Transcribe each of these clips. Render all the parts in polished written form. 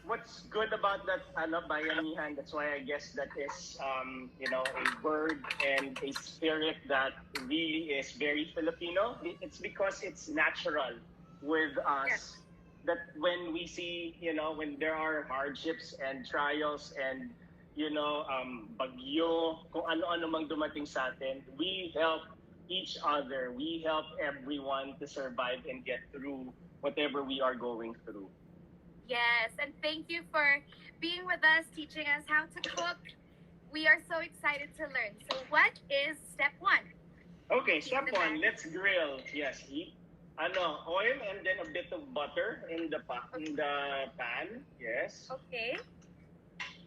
what's good about that bayanihan, that's why I guess that is a word and a spirit that really is very Filipino. It's because it's natural with us that when we see, when there are hardships and trials and bagyo, kung ano-ano mang dumating sa atin, we help each other. We help everyone to survive and get through whatever we are going through. Yes, and thank you for being with us, teaching us how to cook. We are so excited to learn. So what is step one? Okay, step one, let's grill. Yes, heat. Oil and then a bit of butter in the pan. Yes. Okay.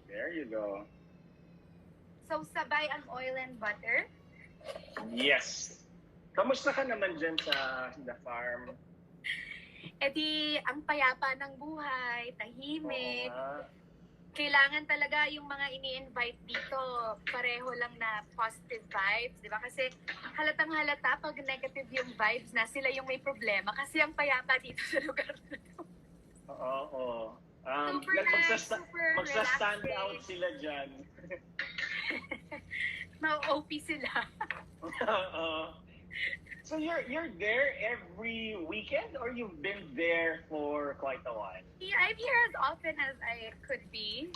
There you go. So sabay ang oil and butter? Yes. Kamusta ka naman dyan sa the farm? E di, ang payapa ng buhay, tahimik. Oo. Kailangan talaga yung mga ini-invite dito, pareho lang na positive vibes, di ba? Kasi halatang halata pag negative yung vibes na sila yung may problema kasi ang payapa dito sa lugar na to. Oo. Super nice, super magsa-stand relaxing. out sila dyan. Ma-OP sila. So you're there every weekend, or you've been there for quite a while? Yeah, I'm here as often as I could be.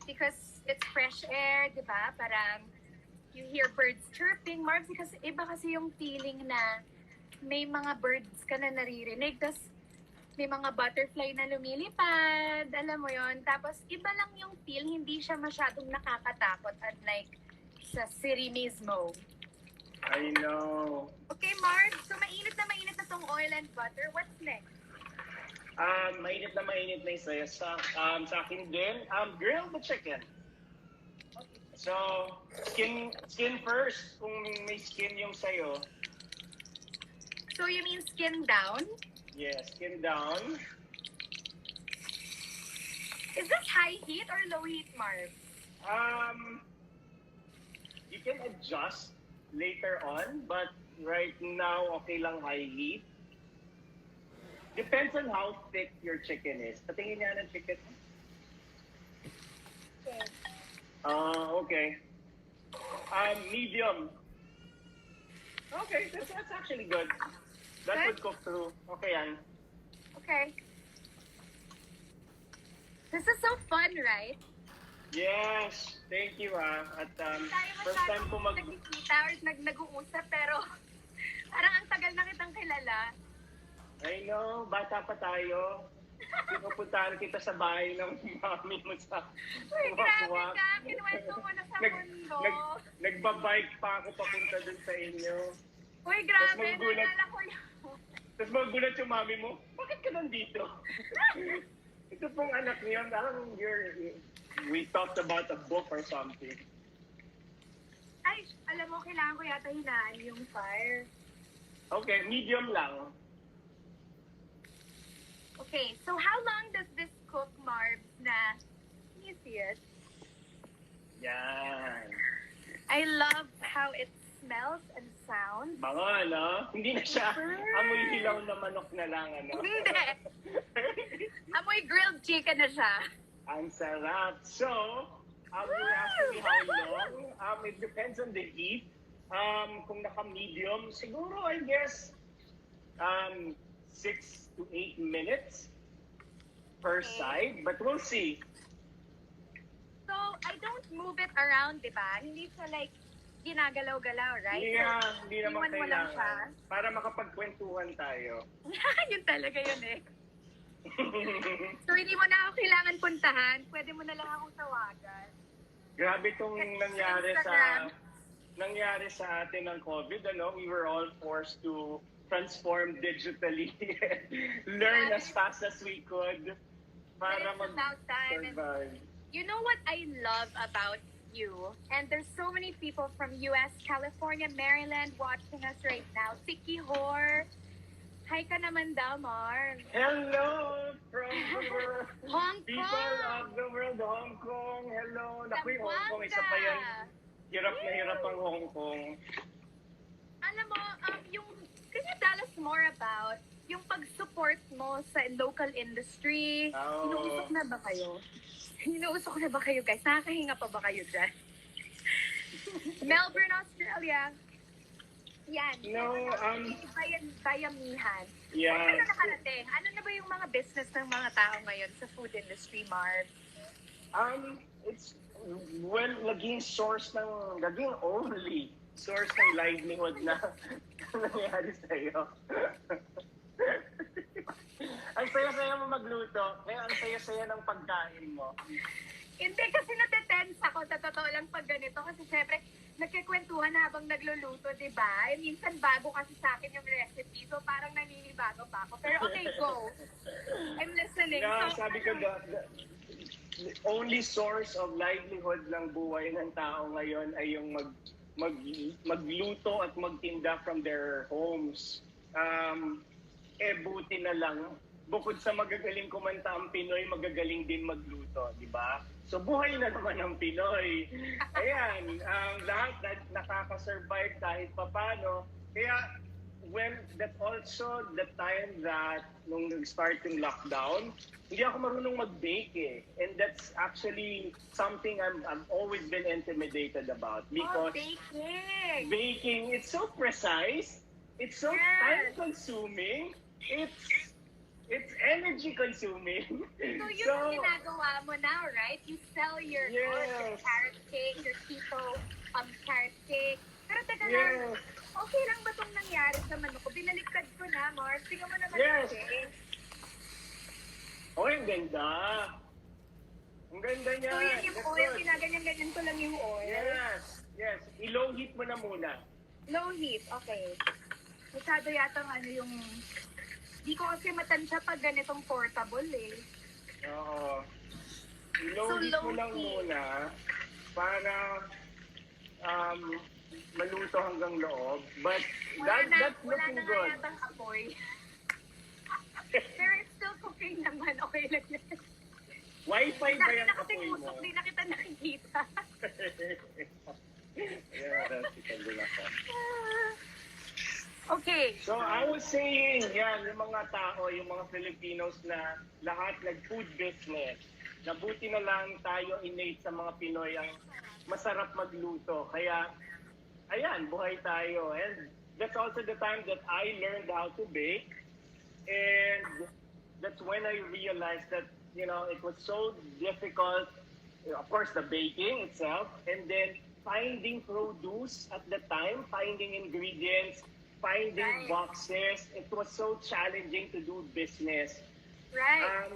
Because it's fresh air, di ba? Parang you hear birds chirping. Marvin, kasi iba kasi yung feeling na may mga birds ka na naririnig. Tapos may mga butterfly na lumilipad. Alam mo yon. Tapos iba lang yung feel. Hindi siya masyadong nakakatakot. Unlike sa city mismo. I know. Okay, Marv. So mainit na tong oil and butter. What's next? Mainit na yung sayo. Sa akin din, grill the chicken. Okay. So, skin first, kung may skin yung sayo. So you mean skin down? Yeah, skin down. Is this high heat or low heat, Marv? You can adjust later on, but right now, okay lang high heat. Depends on how thick your chicken is. Patingin nga ng chicken. Okay. Okay. Medium. Okay, that's actually good. That Good? would cook through. Okay yan. Okay. This is so fun, right? Yes, thank you At Tayo first time ko nagkikita or nag-uusap, pero parang ang tagal na kitang kilala. I know, bata pa tayo. Pinupuntahan kita sa bahay ng mami mo sa Uy, grabe ka. Kinuwento mo na sa mundo. Nagbabike pa ako papunta dun sa inyo. Uy, grabe. magugulat. Nalala ko yun. Tapos magulat yung mami mo, bakit ka nandito? Ito pong anak niyo, we talked about a book or something. Ay, alam mo, kailangan ko yata hinaan yung fire. Okay, medium lang. Okay, so how long does this cook, Marv, na, can you see it? Yan. I love how it smells and sounds. Mga hindi na siya amoy hilaw na manok na lang, Hindi. Amoy grilled chicken na siya. Ang sarap. So, you're asking me how long? It depends on the heat. Kung naka-medium, siguro, I guess, 6 to 8 minutes per side. But we'll see. So, I don't move it around, di ba? Hindi siya like ginagalaw-galaw, right? Yeah, hindi naman iwan mo lang siya. kailangan. Para makapagkwentuhan tayo. Yun talaga yun eh. So, hindi mo na ako kailangan puntahan. Pwede mo na lang akong tawagan. Grabe itong Instagram. nangyari sa atin ng COVID, we were all forced to transform digitally, learn as fast as we could para But it's about time. mag-survive. You know what I love about you? And there's so many people from US, California, Maryland watching us right now. Tiki Hor. Hi ka naman daw, Mar. Hello from the world. Hong People Kong. of the world, Hong Kong. Hello. Naku, yung Hong Kong, Zamboanga. isa pa yan. Hirap na hirap ang Hong Kong. Alam mo, can you tell us more about yung pag-support mo sa local industry, inuusok na ba kayo? Inuusok na ba kayo, guys? Nakakahinga pa ba kayo dyan? Melbourne, Australia. Yan. No, bayamihan. yeah. Ano nakarating? Ano na ba yung mga business ng mga tao ngayon sa food industry, Marv? It's, well, naging only source ng livelihood na nangyari sa'yo. Ang saya-saya mo magluto, kaya ang saya-saya ng pagkain mo. Hindi kasi natetense ako sa totoo lang pag ganito kasi syempre nagkikwentuhan habang nagluluto, di ba? Minsan bago kasi sa akin yung recipe, so parang naninibago pa ako. Pero okay, go. I'm listening. Yeah, sabi ko, the only source of livelihood ng buhay ng tao ngayon ay yung magluto at magtinda from their homes. Buti na lang, bukod sa magagaling kumanta ang Pinoy, magagaling din magluto, di ba? So buhay na naman ang Pinoy. Ayan, lahat nakaka-survive kahit papano. Kaya, that's also the time that nung nag-start yung lockdown, hindi ako marunong mag-bake eh. And that's actually something I've always been intimidated about. Because baking, it's so precise, it's so time-consuming, it's energy-consuming. So yun ang ginagawa mo now, right? You sell your carrot cake, your keto carrot cake. Pero teka lang, okay lang ba itong nangyari sa manok ko? Binaliktad ko na, Marv. Tingnan mo naman yung Oh, ang ganda. Ang ganda niya. So yan yung oil, ginaganyan-ganyan ko lang yung oil. Yes. I-low heat mo na muna. Low heat, okay. Masyado yata yung... Di ko kasi matansya pag ganitong portable eh. Oo. I-low heat mo lang muna para maluto hanggang loob. But that's looking good. Wala na yatang apoy. Pero it's still cooking naman. Okay lang yan. Wi-Fi ba yan apoy mo? Usok, di na kita nakikita. Okay. So I was saying, yung mga tao, yung mga Filipinos na lahat nag-food business, nabuti na lang tayo innate sa mga Pinoy ang masarap magluto. Kaya, ayan, buhay tayo. And that's also the time that I learned how to bake. And that's when I realized that, it was so difficult, of course, the baking itself, and then finding produce at the time, finding ingredients, finding boxes. It was so challenging to do business. Right.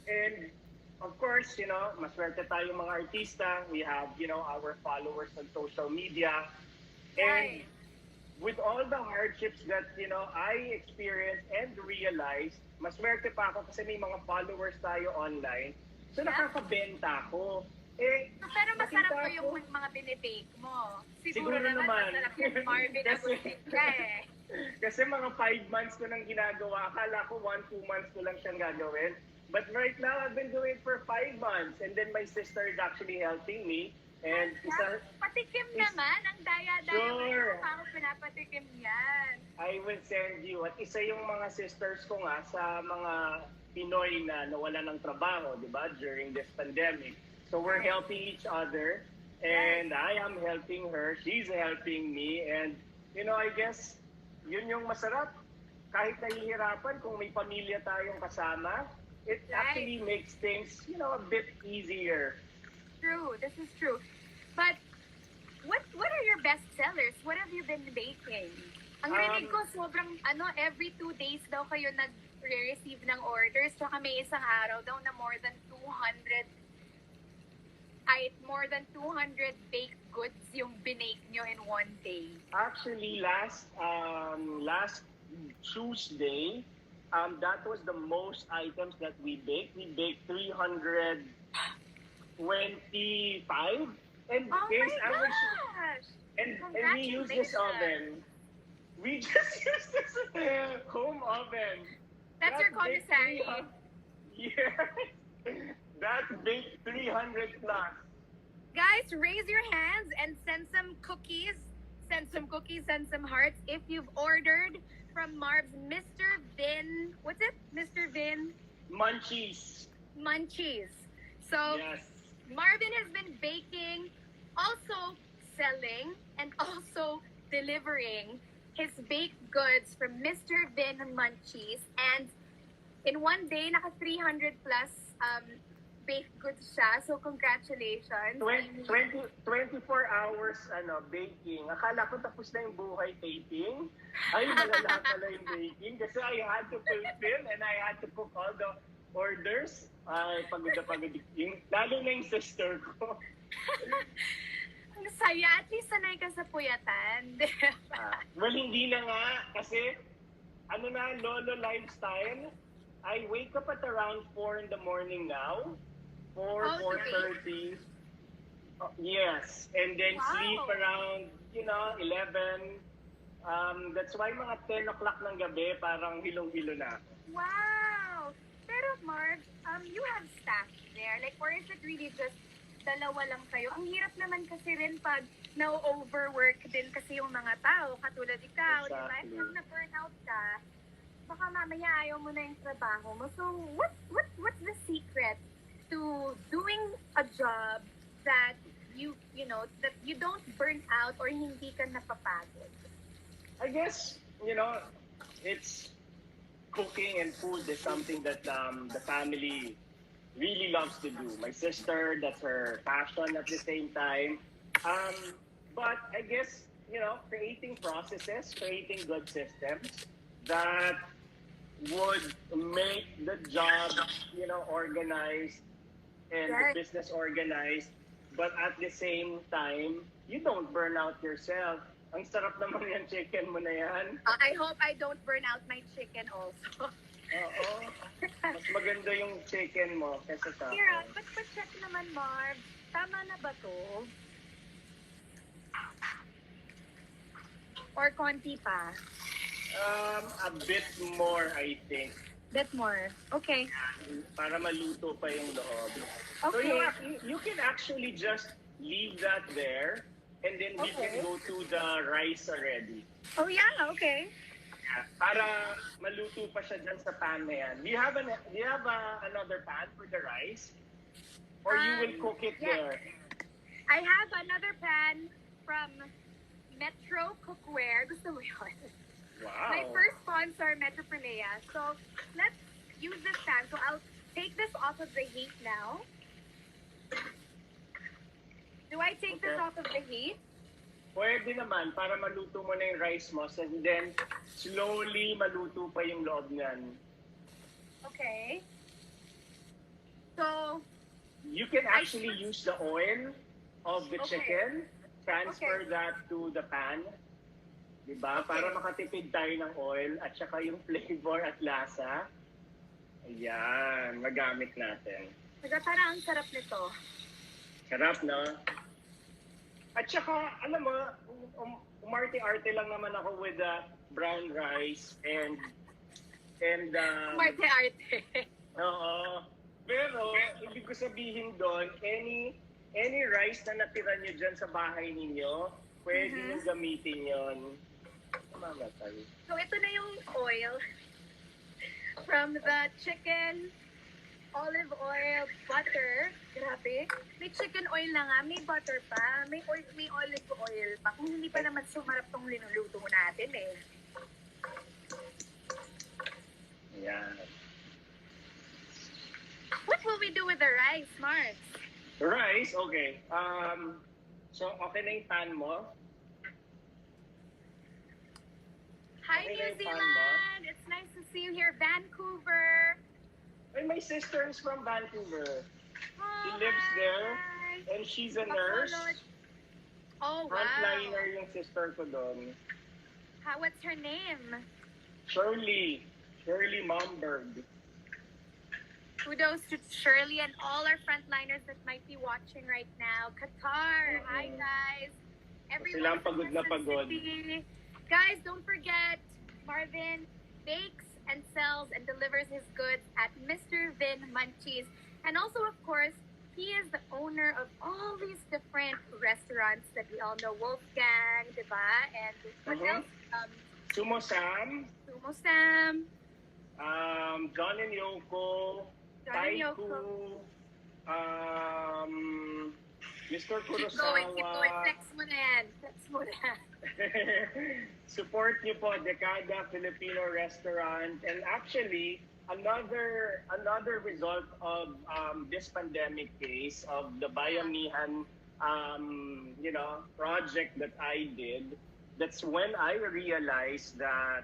And of course, maswerte tayong mga artista. We have, our followers on social media. And with all the hardships that, I experienced and realized, maswerte pa ako kasi may mga followers tayo online. So nakakabenta ako. Pero masarap ko yung mga binibake mo. Siguro naman masarap yung Marvin Agustin ka eh. Kasi mga 5 months ko nang ginagawa. Akala ko 1-2 months ko lang siyang gagawin. But right now, I've been doing it for 5 months. And then my sister is actually helping me. And patikim naman. Ang daya-daya mo yung ako pinapatikim yan. I will send you. At isa yung mga sisters ko nga sa mga Pinoy na nawala ng trabaho, di ba, during this pandemic. So we're helping each other. And I am helping her. She's helping me. And, I guess, yun yung masarap. Kahit nahihirapan, kung may pamilya tayong kasama, it actually makes things, a bit easier. True. This is true. But, what are your best sellers? What have you been baking? Ang rinig ko, sobrang, every 2 days daw kayo nag-receive ng orders. Saka may isang araw daw na more than 200 baked goods yung binake nyo in one day. Actually, last Tuesday, that was the most items that we baked. We baked 325. And oh my gosh! And we use this oven. We just use this home oven. That's your commissary. Yeah. That baked 300 plus. Guys, raise your hands and send some cookies. Send some cookies, send some hearts if you've ordered from Marv's Mr. Vin. What's it? Mr. Vin Munchies. Munchies. So Yes. Marvin has been baking, also selling, and also delivering his baked goods from Mr. Vin Munchies. And in one day, naka 300 plus baked goods siya. So congratulations. 24 hours baking. Akala ko tapos na yung buhay taping. Ay, malala pala yung baking. Kasi I had to fulfill and I had to cook all the orders. Ay, pagod na pagod. Lalo na yung sister ko. Ang saya. At least sanay ka sa puyatan. Well, hindi na nga. Kasi, lolo lifestyle. I wake up at around 4 in the morning now. 4:30. Yes. And then sleep around, 11. That's why mga 10 o'clock ng gabi, parang hilong-hilo na ako. Wow! Pero Marv, you have staff there. Like, or is it really just dalawa lang kayo? Ang hirap naman kasi rin pag na-overwork din kasi yung mga tao, katulad ikaw, Exactly. diba? And pag na-burnout ka, baka mamaya ayaw mo na yung trabaho mo. So, what's the secret to doing a job that that you don't burn out or hindi ka napapagod? I guess, it's cooking and food is something that the family really loves to do. My sister, that's her passion at the same time. But I guess, creating processes, creating good systems that would make the job, organized and the business organized. But at the same time, you don't burn out yourself. Ang sarap naman yung chicken mo na yan. I hope I don't burn out my chicken also. Oo. Mas maganda yung chicken mo kaysa sa Kira, but check naman, Marv. Tama na ba to? Or konti pa? A bit more, I think. Bit more. Okay. Para maluto pa yung loob. So Okay. you can actually just leave that there and then we can go to the rice already. Oh yeah, okay. Para maluto pa siya dyan sa pan na yan. Do you have another pan for the rice? Or you will cook it there? I have another pan from Metro Cookware. Gusto mo yun? Wow. My first sponsor, Metroprenea. So, let's use this pan. So, I'll take this off of the heat now. Do I take this off of the heat? Pwede naman, para maluto mo na yung rice mo. So then, slowly maluto pa yung loob niyan. Okay. So, You can actually use the oil of the chicken, transfer that to the pan. Diba? Para makatipid tayo ng oil at saka yung flavor at lasa. Ayan, magamit natin. parang ang sarap nito. Sarap, no? At saka, alam mo, umarte-arte lang naman ako with the brown rice and Marte-arte. oo. Pero, ibig ko sabihin doon, any rice na natira nyo dyan sa bahay ninyo, pwede nyo gamitin yon. Mamatay. So, ito na yung oil from the chicken, olive oil, butter. Grabe. May chicken oil na nga, may butter pa, may olive oil pa. Kung hindi pa naman sumarap tong linuluto natin eh. Yan. What will we do with the rice, Mark? Rice, okay. So, okay na yung pan mo? Hi, Okay, New may pan Zealand! It's nice to see you here, Vancouver. Ay, my sister is from Vancouver. She Oh, lives there, hi. and she's a nurse. Oh, wow. Frontliner yung sister ko doon. What's her name? Shirley Momberg. Kudos to Shirley and all our frontliners that might be watching right now. Qatar, hi guys. Everyone Silang pagod na pagod. City. Guys, don't forget, Marvin bakes and sells and delivers his goods at Mr. Vin Munchies. And also, of course, he is the owner of all these different restaurants that we all know. Wolfgang, diba? And what else? Sumo Sam, Sumo Sam, John and Yoko, John and Taiku, Yoko. Mr. Keep going. Kurosawa. Flex mo na yan. Flex mo na. Support niyo po Decada Filipino Restaurant. And actually, another result of this pandemic case of the Bayanihan project that I did, that's when I realized that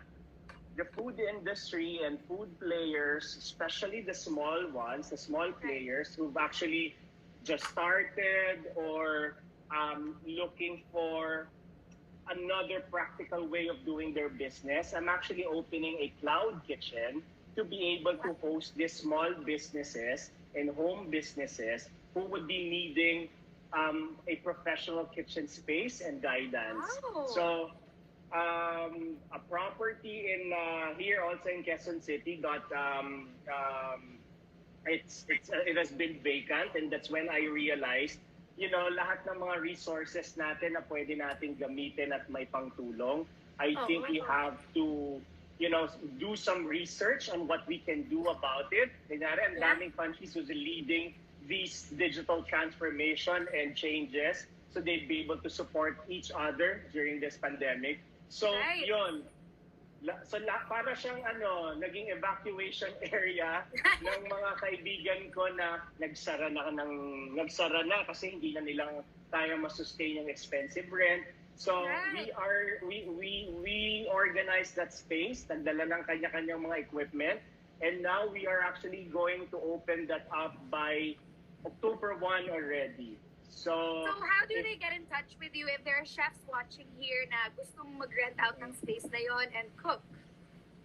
the food industry and food players, especially the small ones, the small players who've actually just started or looking for another practical way of doing their business. I'm actually opening a cloud kitchen to be able to host these small businesses and home businesses who would be needing a professional kitchen space and guidance. Oh. So a property in here also in Quezon City got it has been vacant, and that's when I realized, lahat ng mga resources natin na pwede nating gamitin at may pangtulong. I think we have to, do some research on what we can do about it. Ang daming countries who's leading these digital transformation and changes, so they'd be able to support each other during this pandemic. So, yun. So, para siyang naging evacuation area ng mga kaibigan ko na nagsara na kasi hindi na nilang kaya masustain yung expensive rent. So, we organized that space, nagdala ng kanya-kanyang mga equipment, and now we are actually going to open that up by October 1 already. So how do they get in touch with you if there are chefs watching here na gustong mag-rent out ng space na yon and cook?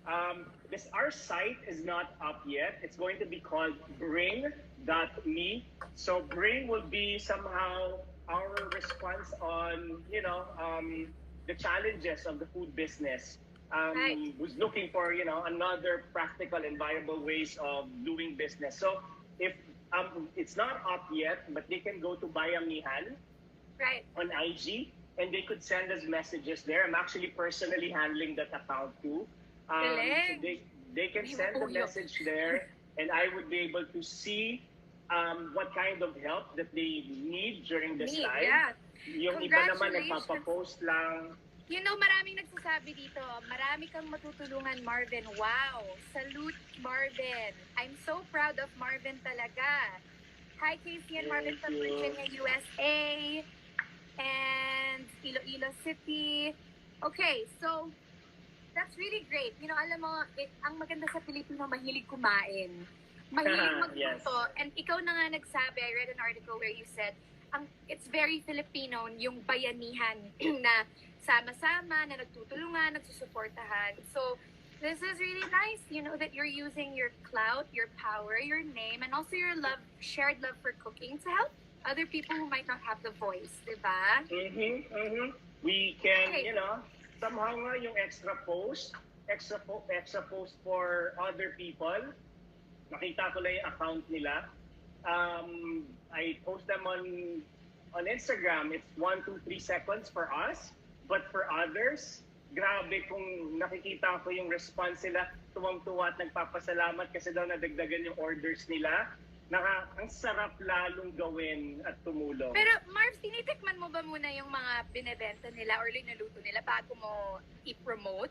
Our site is not up yet. It's going to be called bring.me. So Bring will be somehow our response on, the challenges of the food business. Who's looking for, another practical and viable ways of doing business. So if it's not up yet, but they can go to Bayanihan on IG, and they could send us messages there. I'm actually personally handling that account too. So they can send a message there, and I would be able to see what kind of help that they need during this time. Yeah. Yung iba naman nagpapapost lang. Maraming nagsasabi dito, marami kang matutulungan, Marvin. Wow! Salute, Marvin. I'm so proud of Marvin talaga. Hi, KC and Marvin from Virginia, USA, and Iloilo City. Okay, so that's really great. Alam mo, ang maganda sa Pilipino, mahilig kumain. Mahilig magluto. And ikaw na nga nagsabi, I read an article where you said, it's very Filipino, yung bayanihan na sama-sama, na nagtutulungan, nagsusuportahan. So, this is really nice, that you're using your clout, your power, your name, and also your shared love for cooking to help other people who might not have the voice, diba? We can, somehow nga yung extra post for other people. Nakita ko lang yung account nila. I post them on Instagram. It's 1, 2, 3 seconds for us. But for others, grabe kung nakikita ko yung response nila, tuwang-tuwa at nagpapasalamat kasi daw nadagdagan yung orders nila. Ang sarap lalong gawin at tumulong. Pero Marv, tinitikman mo ba muna yung mga binebenta nila or linaluto nila bago mo i-promote?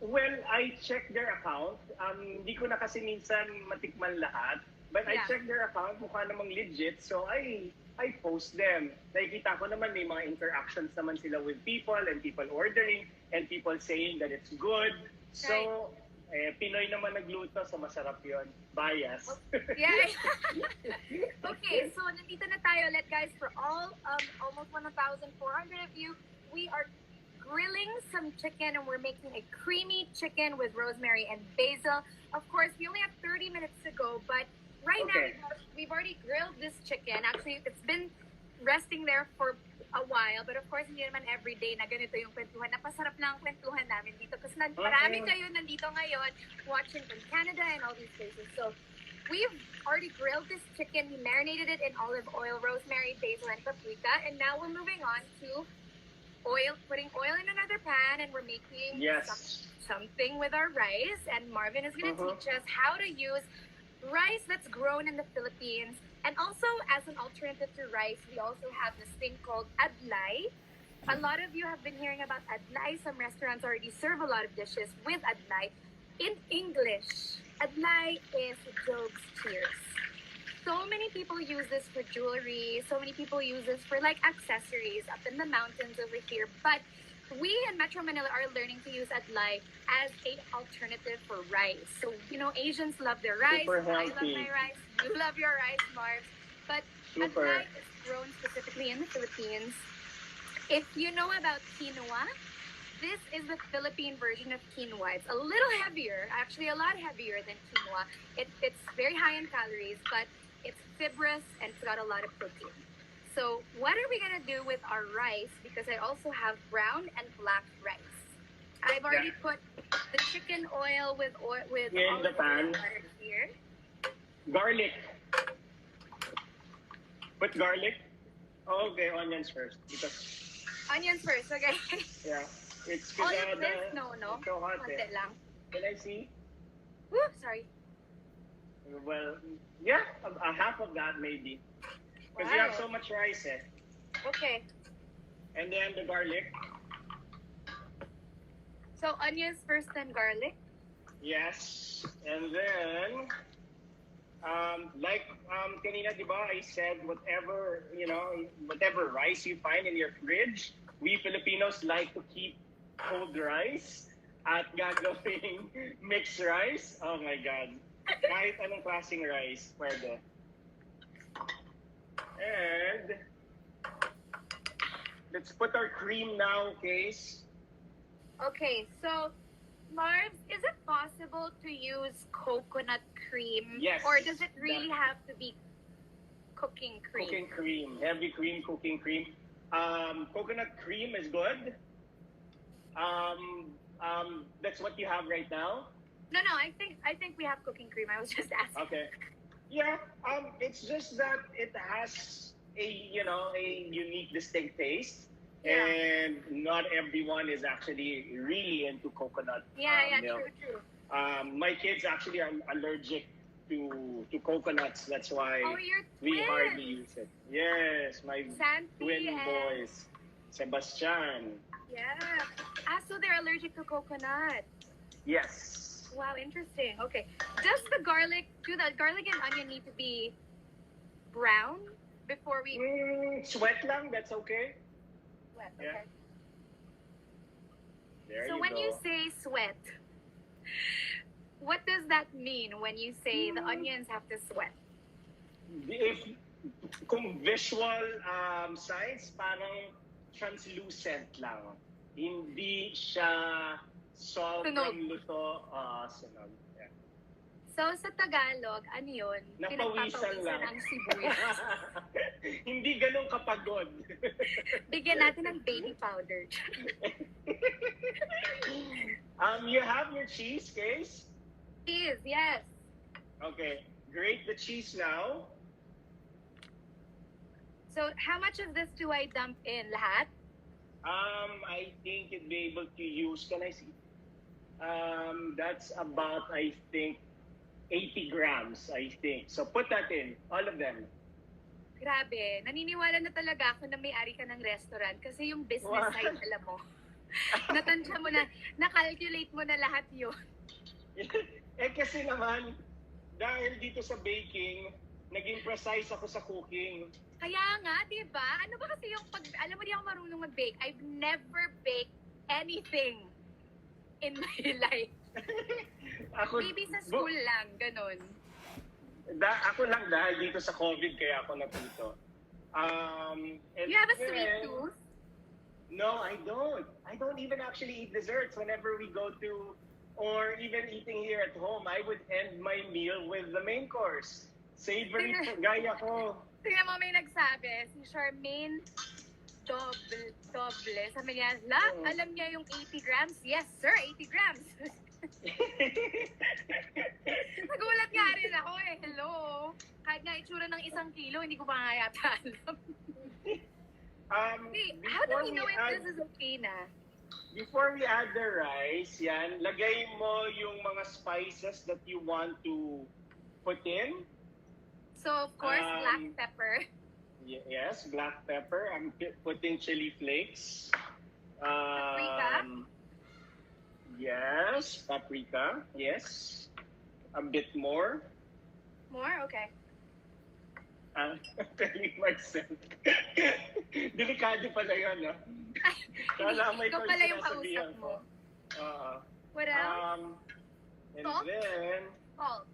Well, I check their account. Hindi ko na kasi minsan matikman lahat. But I check their account, mukha namang legit. So I post them. Nakikita ko naman may mga interactions naman sila with people and people ordering and people saying that it's good. So, Pinoy naman nagluto, so masarap yun. Bias. Yeah. Okay, so nandito na tayo ulit, guys. For all almost 1,400 of you, we are grilling some chicken and we're making a creamy chicken with rosemary and basil. Of course, we only have 30 minutes to go, but right now, we've already grilled this chicken. Actually, it's been resting there for a while. But of course, hindi naman everyday na ganito yung kwentuhan. Napasarap lang ang kwentuhan namin dito. Kasi marami kayo nandito ngayon watching from Canada and all these places. So, we've already grilled this chicken. We marinated it in olive oil, rosemary, basil, and paprika. And now we're moving on to putting oil in another pan, and we're making something with our rice. And Marvin is going to teach us how to use rice that's grown in the Philippines. And also, as an alternative to rice, we also have this thing called adlay. A lot of you have been hearing about adlay. Some restaurants already serve a lot of dishes with adlay. In English, adlay is Job's tears. So many people use this for jewelry. So many people use this for like accessories up in the mountains over here. But we in Metro Manila are learning to use adlay as an alternative for rice. So, you know, Asians love their rice. Super I love healthy. my rice. You love your rice, Marv. But adlay is grown specifically in the Philippines. If you know about quinoa, this is the Philippine version of quinoa. It's a little heavier, actually a lot heavier than quinoa. It's very high in calories, but it's fibrous and it's got a lot of protein. So what are we going to do with our rice? Because I also have brown and black rice. I've already put the chicken oil with in the pan. Butter here. Garlic. Put garlic. Oh, okay, onions first. Onions first, okay. Yeah. It's all of this? No. So hot. Konti lang. Can I see? Woo, sorry. Well, yeah, a half of that maybe. Because you have so much rice, eh. Okay. And then the garlic. So onions first, then garlic? Yes. And then, kanina, di ba, I said whatever rice you find in your fridge, we Filipinos like to keep cold rice at gagawing mixed rice. Oh my God. Kahit anong klaseng rice, pwede. And let's put our cream now, Case. Okay, so Marv, is it possible to use coconut cream? Yes. Or does it really have to be cooking cream? Cooking cream, heavy cream, cooking cream. Coconut cream is good. That's what you have right now. No, I think we have cooking cream. I was just asking. Okay. Yeah. It's just that it has a unique, distinct taste, and not everyone is actually really into coconut. True. My kids actually are allergic to coconuts. That's why we hardly use it. Yes, my twin boys, Sebastian. Yeah. So they're allergic to coconut. Yes. Wow, interesting. Okay. Does the garlic and onion need to be brown before we... Sweat lang, that's okay. Sweat, okay. There so you when go. you say sweat, what does that mean when you say the onions have to sweat? Kung visual signs, parang translucent lang. Hindi siya sobrang luto. Sunog. Yeah. So sa Tagalog, ano yun? Napawisan lang. Ang sibuyas. Hindi ganun kapagod. Bigyan natin ng baby powder. You have your cheese, Case? Cheese, yes. Okay. Grate the cheese now. So how much of this do I dump in? Lahat? I think you'd be able to use, can I see? That's about, I think, 80 grams, I think. So put that in, all of them. Grabe. Naniniwala na talaga ako na may-ari ka ng restaurant kasi yung business side, alam mo. Natansya mo na, na-calculate mo na lahat yun. Kasi naman, dahil dito sa baking, naging precise ako sa cooking. Kaya nga, di ba? Ano ba kasi yung alam mo, di ako marunong mag-bake. I've never baked anything in my life. Maybe sa school lang, ganun. Ako lang dahil dito sa COVID, kaya ako natuto. You have a sweet tooth? No, I don't. I don't even actually eat desserts whenever we go to, or even eating here at home. I would end my meal with the main course. Savory, gaya ko. Tingnan mo, may nagsabi, si Charmaine Doble. Sabi niya, alam niya yung 80 grams? Yes, sir, 80 grams. Nagulat nga rin ako eh. Hello. Kahit nga itsura ng 1 kilo, hindi ko pa nga yata alam. Hey, how do we know if this is a sina? Before we add the rice, yan, lagay mo yung mga spices that you want to put in. So, of course, black pepper. Yes, black pepper. I'm putting chili flakes. Paprika? Yes, paprika. Yes. A bit more. More? Okay. I'm telling myself. Delikado pala yun, no? Kala may ikaw pala yung kausap mo. What else? And salt? then, Salt.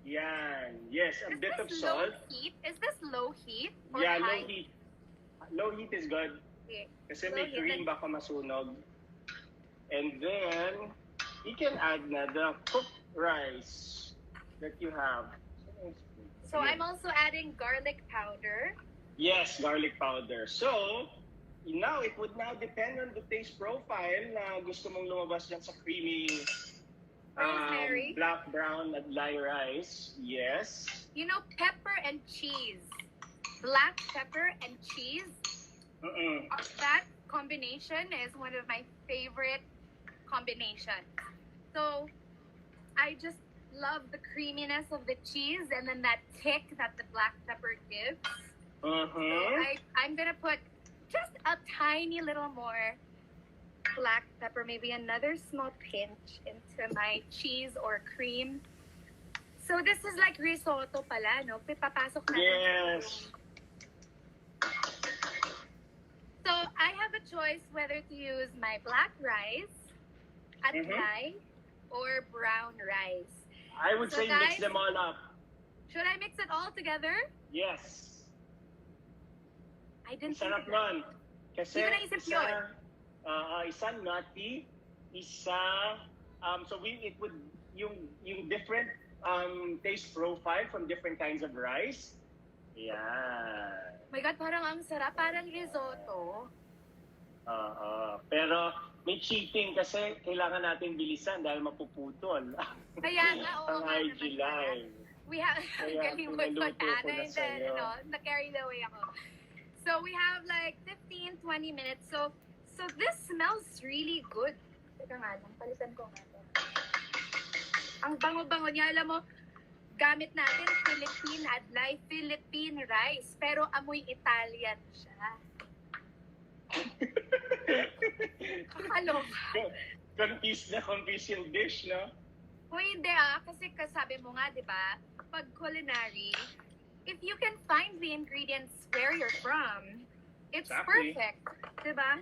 yan. Yes, a bit of salt. Heat? Is this low heat? Or Yeah, high? low heat. Low heat is good. Okay. Kasi Low may heat, cream baka masunog. And then, you can add na the cooked rice that you have. So I'm also adding garlic powder. Yes, garlic powder. So, now, it would now depend on the taste profile na gusto mong lumabas dyan sa creamy Rosemary. black, brown, adlay rice. Yes. You know, pepper and cheese. Black pepper and cheese. That combination is one of my favorite combinations. So, I just love the creaminess of the cheese and then that kick that the black pepper gives. So I'm gonna put just a tiny little more black pepper, maybe another small pinch into my cheese or cream. So this is like risotto pala, no? Papasok natin. Yes. So I have a choice whether to use my black rice, atay, or brown rice. I would say guys, mix them all up. Should I mix it all together? Yes. I didn't Sarap think of that. nun. Kasi Hindi ko naisip yun. Isa nutty, isa, it would, yung different taste profile from different kinds of rice. Yeah. Oh my God, parang ang sarap. Parang risotto. Pero may cheating kasi kailangan natin bilisan dahil mapuputol. Kaya nga, oo ang nga IG naman live. We have, Kaya galing mo ito, pinaluto ko Ana, na and then, sa'yo. na-carried away ako. So we have like 15, 20 minutes. So this smells really good. Teka nga lang, palitan ko nga ito. Ang bango-bango niya, alam mo, gamit natin Philippine adlay, Philippine rice, pero amoy Italian siya. Kakaloka. Confused yung dish, no? Kung hindi kasi kasabi mo nga, di ba, pag culinary, if you can find the ingredients where you're from, it's Exactly. perfect, di ba?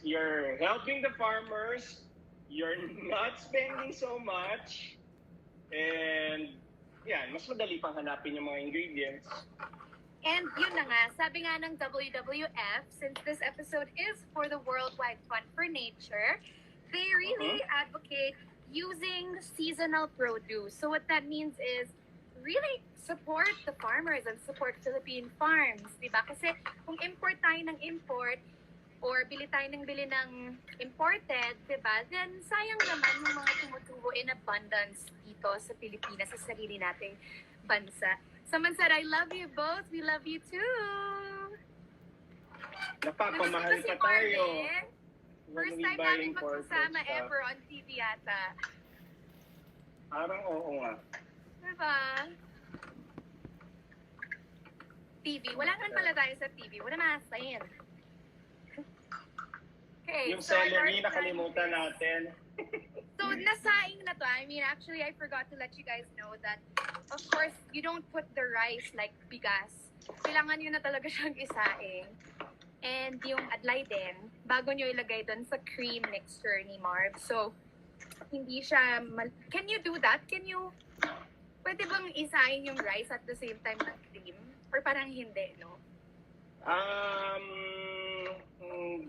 You're helping the farmers, you're not spending so much, and yan, mas madali pang hanapin yung mga ingredients. And yun na nga, sabi nga ng WWF, since this episode is for the Worldwide Fund for Nature, they really advocate using seasonal produce. So what that means is really support the farmers and support Philippine farms, di ba? Kasi kung import tayo ng import or bili tayo ng bili ng imported, di ba? Then sayang naman yung mga tumutubo in abundance dito sa Pilipinas, sa sarili nating bansa. Someone said, I love you both. We love you too. Napapamahal Nandito si pa tayo. Marvin. First time namin magsasama ever on TV yata. Parang oo nga. Diba? TV. Wala naman pala tayo sa TV. Wala masayin. Okay, Yung so I celery, already nakalimutan tried natin. So, nasaing na to. I mean, actually, I forgot to let you guys know that, of course, you don't put the rice like bigas. Kailangan nyo na talaga siyang isaing. And yung adlay din, bago nyo ilagay doon sa cream mixture ni Marv. So, hindi siya... Can you do that? Pwede bang isaing yung rice at the same time ng cream? Or parang hindi, no?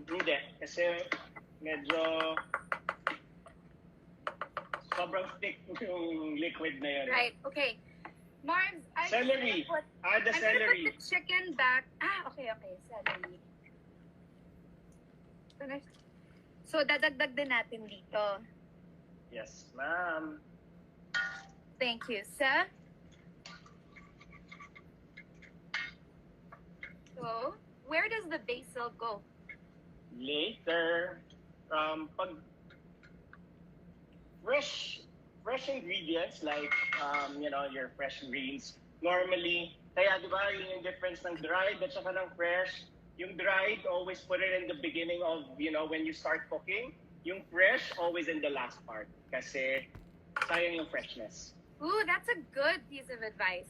Hindi. Kasi medyo sobrang thick yung liquid na yun. Right, okay. Marv, Celery. Add the celery. I'm gonna put the chicken back. Okay, celery. So, dadagdag din natin dito. Yes, ma'am. Thank you, sir. So, where does the basil go? Later, pag fresh ingredients like your fresh greens. Normally, kaya di ba yung difference ng dried at saka ng fresh. Yung dried, always put it in the beginning of, when you start cooking. Yung fresh, always in the last part. Kasi sayang yung freshness. Ooh, that's a good piece of advice.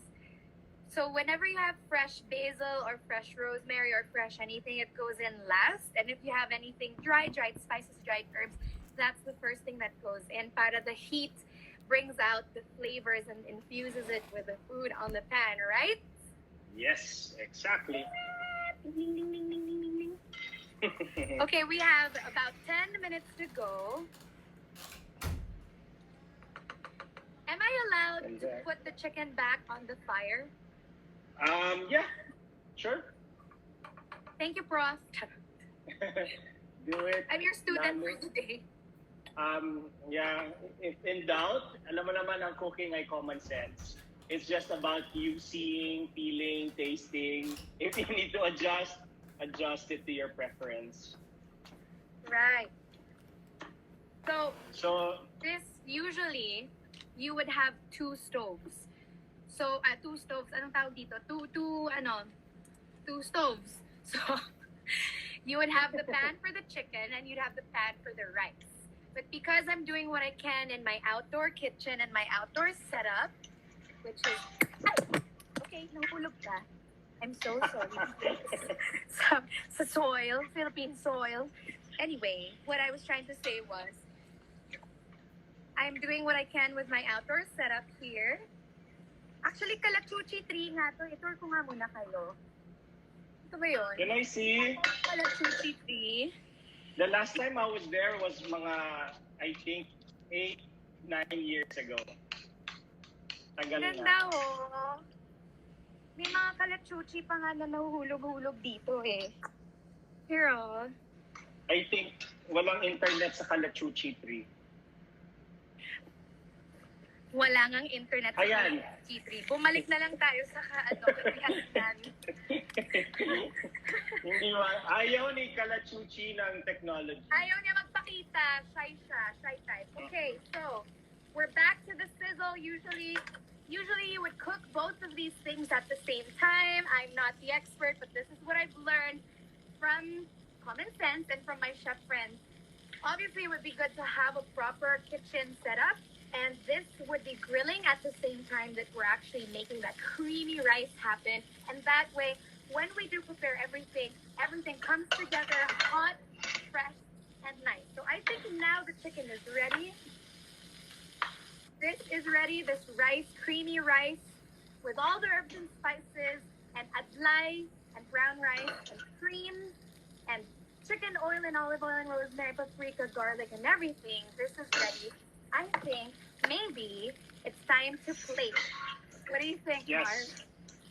So whenever you have fresh basil or fresh rosemary or fresh anything, it goes in last. And if you have anything dried spices, dried herbs, that's the first thing that goes in. Para the heat brings out the flavors and infuses it with the food on the pan, right? Yes, exactly. Ding, ding, ding, ding, ding, ding, ding. Okay, we have about 10 minutes to go. Am I allowed to put the chicken back on the fire? Yeah, sure. Thank you, Prof. Do it. I'm your student for today. Yeah, if in doubt, alam mo naman ang cooking ay common sense. It's just about you seeing, feeling, tasting. If you need to adjust it to your preference. Right. So this usually you would have two stoves. So two stoves. Anong tawag dito? Two stoves. So you would have the pan for the chicken and you'd have the pan for the rice. But because I'm doing what I can in my outdoor kitchen and my outdoor setup, which is okay, nahulog ka. I'm so sorry. sa soil, Philippine soil. Anyway, what I was trying to say was, I'm doing what I can with my outdoor setup here. Actually, Kalachuchi tree nga to. Itour ko nga muna kayo. Ito ba yun? Can I see? Kalachuchi tree. The last time I was there was mga, I think, 8-9 years ago. Tagal na. Ganda oh. May mga kalachuchi pa nga na nahuhulog-hulog dito eh. Here oh. I think walang internet sa Kalachuchi tree. Wala ngang internet sa Ayan. Kalachuchi tree. Bumalik na lang tayo sa kaibigan. Hindi ba? Ayaw ni Kalachuchi ng technology. Ayaw niya magpakita. Shy siya. Shy type. Okay, so we're back to the sizzle. Usually you would cook both of these things at the same time. I'm not the expert, but this is what I've learned from common sense and from my chef friends. Obviously, it would be good to have a proper kitchen setup, and this would be grilling at the same time that we're actually making that creamy rice happen. And that way, when we do prepare everything comes together hot, fresh, and nice. So I think now the chicken is ready. This is ready, this rice, creamy rice, with all the herbs and spices, and adlay, and brown rice, and cream, and chicken oil and olive oil, and rosemary, paprika, garlic, and everything. This is ready. I think maybe it's time to plate. What do you think, Yes. Marv?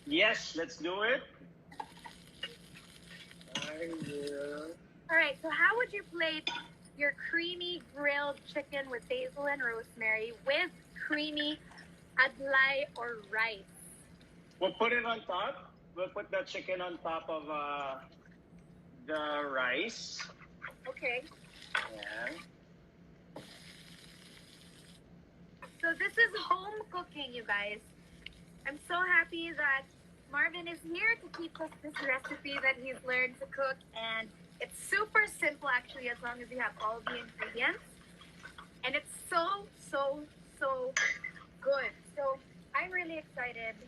Yes, let's do it. I will. All right, so how would you plate your creamy grilled chicken with basil and rosemary with creamy adlay or rice? We'll put it on top. We'll put the chicken on top of the rice. Okay. Yeah. So this is home cooking, you guys. I'm so happy that Marvin is here to teach us this recipe that he's learned to cook, and it's super simple actually as long as you have all the ingredients. And it's so good. So I'm really excited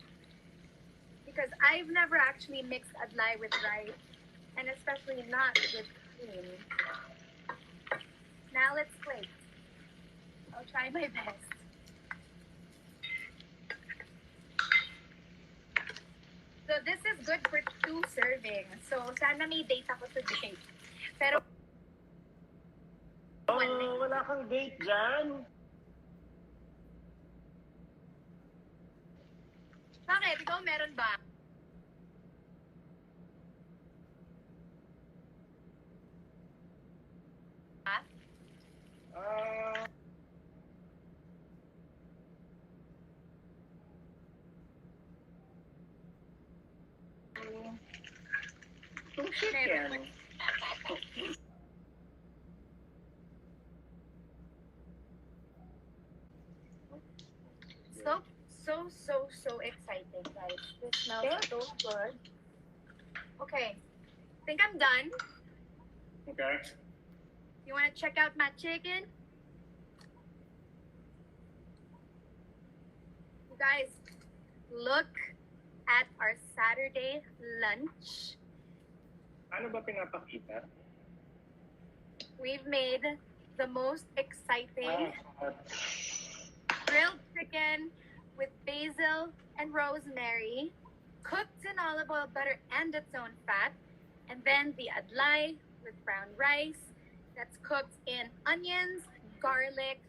because I've never actually mixed adlay with rice, and especially not with cream. Now let's plate. I'll try my best. So this is good for 2 servings. So sana may date ako today. Pero wala kang date dyan. bakit? Ikaw meron ba? Ha? pritong chicken. So excited, guys. This smells so good. Okay, I think I'm done. Okay. You want to check out my chicken? You guys, look at our Saturday lunch. Ano ba pinapakita? We've made the most exciting Ah, grilled chicken with basil and rosemary, cooked in olive oil, butter, and its own fat. And then the adlai with brown rice that's cooked in onions, garlic,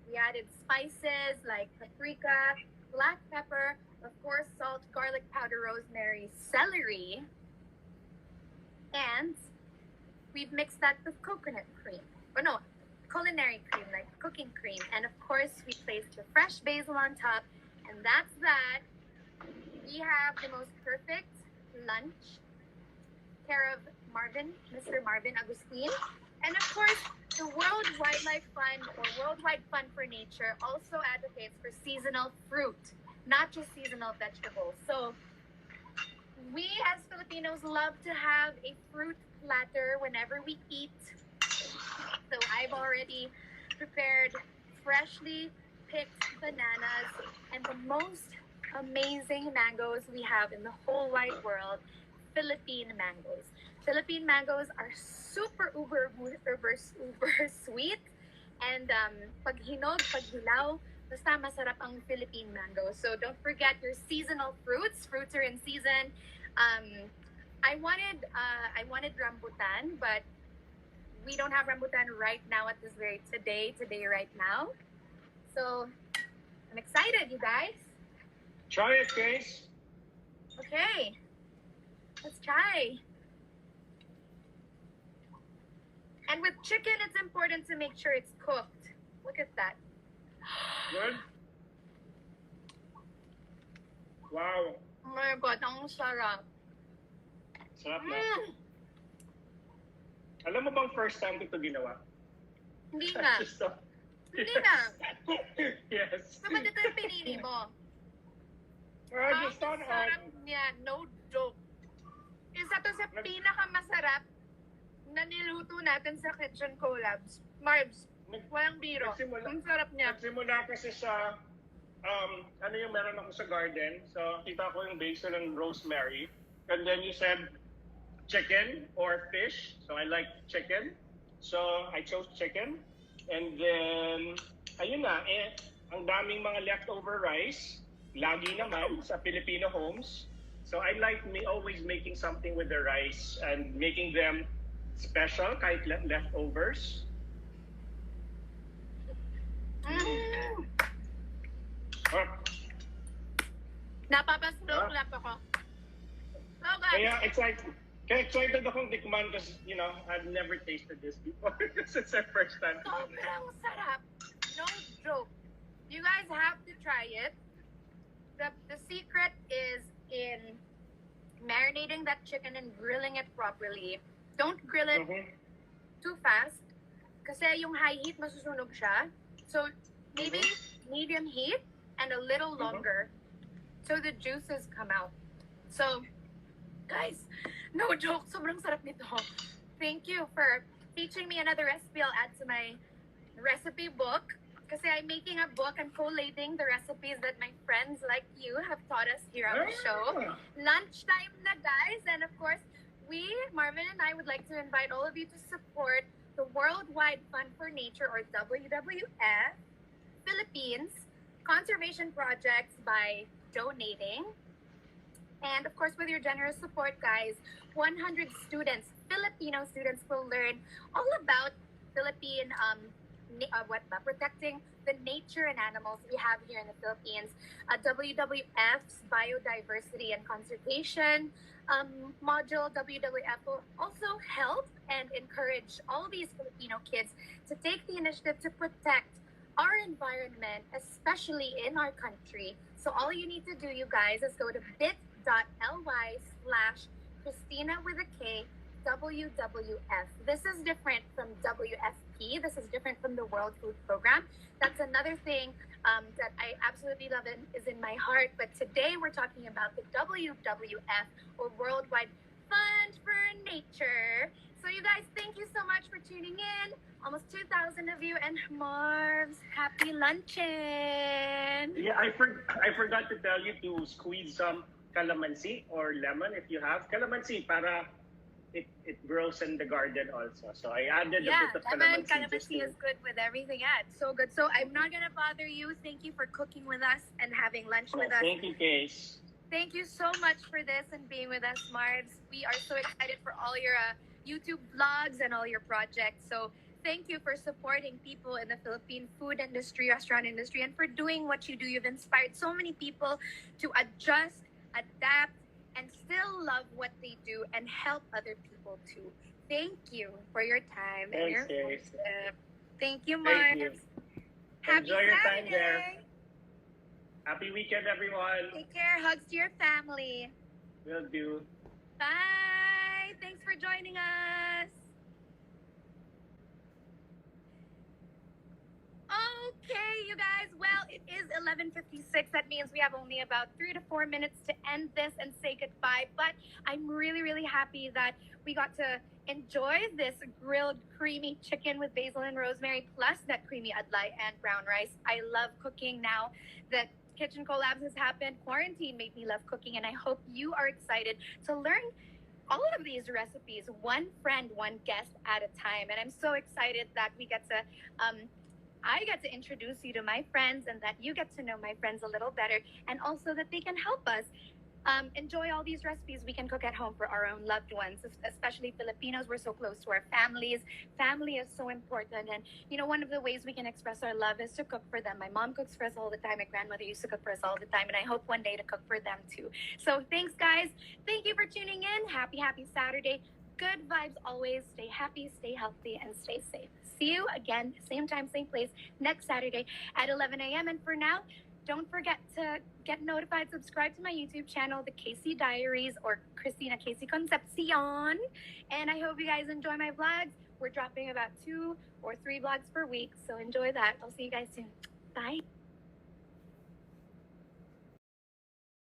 we added spices like paprika, black pepper, of course, salt, garlic powder, rosemary, celery. And we've mixed that with coconut cream. Or no, culinary cream, like cooking cream. And of course, we placed the fresh basil on top. And that's that. We have the most perfect lunch. Care of Mr. Marvin Agustin. And of course, the World Wildlife Fund or Worldwide Fund for Nature also advocates for seasonal fruit, not just seasonal vegetables. So we as Filipinos love to have a fruit platter whenever we eat. So I've already prepared freshly picked bananas and the most amazing mangoes we have in the whole wide world, Philippine mangoes. Philippine mangoes are super uber sweet and pag hinog, pag hilaw, basta masarap ang Philippine mango. So don't forget your seasonal fruits. Fruits are in season. I wanted rambutan, but we don't have rambutan right now at this today right now. So I'm excited, you guys. try it, guys. Okay, let's try. And with chicken, it's important to make sure it's cooked. Look at that. Good? Wow. Oh my God, ang sarap. Sarap na. Alam mo bang first time ko ito ginawa? Hindi na. Just so- Hindi na. Yes. So, ba't ito yung pinili mo? I just thought, sarap niya. No joke. Isa to sa pinakamasarap na niluto natin sa Kitchen Collabs. Marbs, walang biro. Ang sarap niya. Nagsimula kasi sa, ano yung meron ako sa garden. So, kita ko yung basil and rosemary. And then you said chicken or fish. So, I like chicken. So, I chose chicken. And then, ayun na, ang daming mga leftover rice. Lagi naman sa Filipino homes. So, I like always making something with the rice and making them special, kahit leftovers. Napapaslow clap ako. So guys, Kaya excited akong tikman because, you know, I've never tasted this before. This is our first time. Sobrang sarap. No joke. You guys have to try it. The secret is in marinating that chicken and grilling it properly. Don't grill it too fast kasi yung high heat masusunog siya. So maybe medium heat and a little longer so the juices come out. So guys, no joke, sobrang sarap nito. Thank you for teaching me another recipe. I'll add to my recipe book kasi I'm making a book. I'm collating the recipes that my friends like you have taught us here on the show. Lunchtime na, guys. And of course, Marvin and I would like to invite all of you to support the Worldwide Fund for Nature, or WWF, Philippines conservation projects by donating. And of course, with your generous support, guys, 100 students, Filipino students, will learn all about Philippine protecting the nature and animals we have here in the Philippines. WWF's Biodiversity and Conservation module, WWF, will also help and encourage all these Filipino kids to take the initiative to protect our environment, especially in our country. So all you need to do, you guys, is go to bit.ly/ Christina with a K, WWF. This is different from WFP. This is different from the World Food Program. That's another thing that I absolutely love and is in my heart. But today we're talking about the WWF, or Worldwide Fund for Nature. So you guys, thank you so much for tuning in. Almost 2,000 of you, and Marv's, happy luncheon. Yeah, I forgot to tell you to squeeze some calamansi or lemon if you have. Calamansi para it grows in the garden also. So I added a bit of calamansi. Calamansi is good with everything. Yeah, it's so good. So I'm not gonna bother you. Thank you for cooking with us and having lunch with us. Thank you, Case. Thank you so much for this and being with us, Marvs. We are so excited for all your YouTube vlogs and all your projects. So thank you for supporting people in the Philippine food industry, restaurant industry, and for doing what you do. You've inspired so many people to adjust, adapt, and still love what they do and help other people too. Thank you for your time and your friendship. Thank you, Marvs. Happy Enjoy your Saturday. time there. Happy weekend, everyone. Take care. Hugs to your family. Will do. Bye. Thanks for joining us. Okay, you guys. Well, it is 11:56. That means we have only about 3 to 4 minutes to end this and say goodbye. But I'm really, really happy that we got to enjoy this grilled creamy chicken with basil and rosemary, plus that creamy adlai and brown rice. I love cooking now that Kitchen Collabs has happened. Quarantine made me love cooking, and I hope you are excited to learn all of these recipes, one friend, one guest at a time. And I'm so excited that we get to I get to introduce you to my friends, and that you get to know my friends a little better, and also that they can help us enjoy all these recipes we can cook at home for our own loved ones, especially Filipinos. We're so close to our families. Family is so important. And, you know, one of the ways we can express our love is to cook for them. My mom cooks for us all the time. My grandmother used to cook for us all the time. And I hope one day to cook for them too. So thanks, guys. Thank you for tuning in. Happy Saturday. Good vibes always. Stay happy, stay healthy, and stay safe. See you again, same time, same place, next Saturday at 11 a.m. And for now, don't forget to get notified, subscribe to my YouTube channel, The KC Diaries, or Christina KC Concepcion. And I hope you guys enjoy my vlogs. We're dropping about 2 or 3 vlogs per week, so enjoy that. I'll see you guys soon. Bye.